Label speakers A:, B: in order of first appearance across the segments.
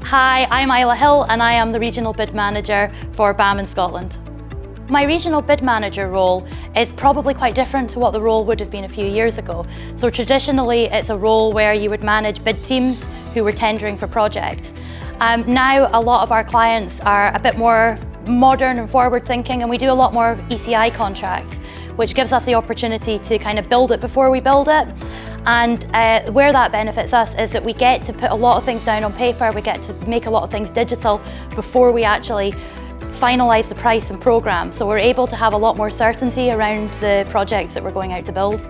A: Hi, I'm Isla and I am the Regional Bid Manager for BAM in Scotland. My Regional Bid Manager role is probably quite different to what the role would have been a few years ago. So traditionally it's a role where you would manage bid teams who were tendering for projects. Now a lot of our clients are a bit more modern and forward thinking, and we do a lot more ECI contracts, which gives us the opportunity to kind of build it before we build it. And where that benefits us is that we get to put a lot of things down on paper, we get to make a lot of things digital before we actually finalise the price and programme. So we're able to have a lot more certainty around the projects that we're going out to build.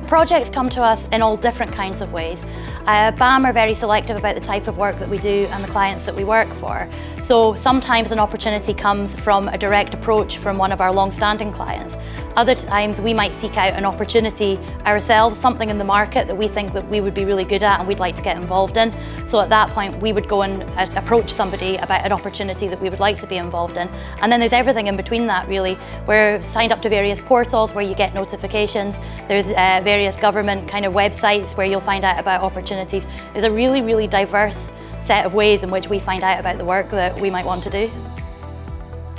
A: Projects come to us in all different kinds of ways. BAM are very selective about the type of work that we do and the clients that we work for. So sometimes an opportunity comes from a direct approach from one of our long-standing clients. Other times we might seek out an opportunity ourselves, something in the market that we think that we would be really good at and we'd like to get involved in. So at that point we would go and approach somebody about an opportunity that we would like to be involved in. And then there's everything in between that really. We're signed up to various portals where you get notifications. There's various government kind of websites where you'll find out about opportunities. There's a really, really diverse set of ways in which we find out about the work that we might want to do.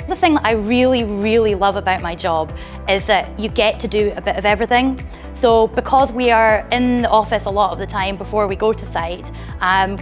A: The thing that I really, really love about my job is that you get to do a bit of everything. So because we are in the office a lot of the time before we go to site,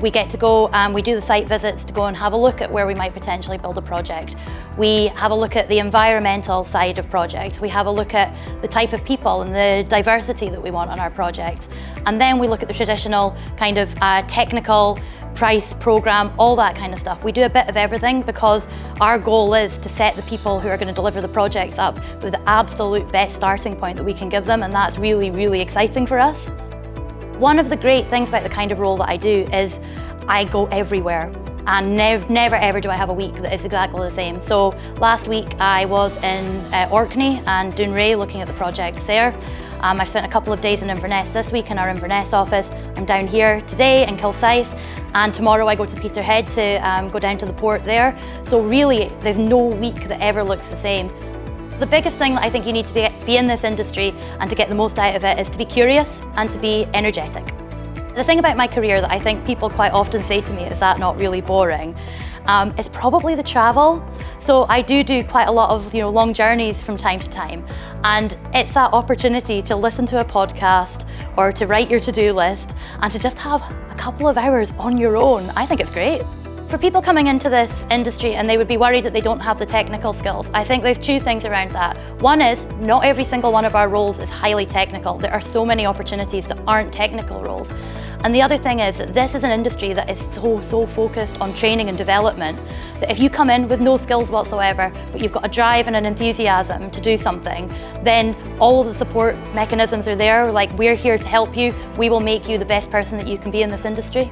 A: we get to go and we do the site visits to go and have a look at where we might potentially build a project. We have a look at the environmental side of projects. We have a look at the type of people and the diversity that we want on our projects. And then we look at the traditional kind of technical price, programme, all that kind of stuff. We do a bit of everything because our goal is to set the people who are going to deliver the projects up with the absolute best starting point that we can give them, and that's really, really exciting for us. One of the great things about the kind of role that I do is I go everywhere, and never ever do I have a week that is exactly the same. So last week I was in Orkney and Dounreay looking at the projects there. I've spent a couple of days in Inverness this week in our Inverness office. I'm down here today in Kilsyth, and tomorrow I go to Peterhead to go down to the port there. So really, there's no week that ever looks the same. The biggest thing that I think you need to be in this industry and to get the most out of it is to be curious and to be energetic. The thing about my career that I think people quite often say to me, is that not really boring? It's probably the travel. So I do quite a lot of long journeys from time to time, and it's that opportunity to listen to a podcast or to write your to-do list and to just have a couple of hours on your own. I think it's great. For people coming into this industry and they would be worried that they don't have the technical skills, I think there's two things around that. One is, not every single one of our roles is highly technical. There are so many opportunities that aren't technical roles. And the other thing is that this is an industry that is so focused on training and development that if you come in with no skills whatsoever, but you've got a drive and an enthusiasm to do something, then all of the support mechanisms are there. Like, we're here to help you. We will make you the best person that you can be in this industry.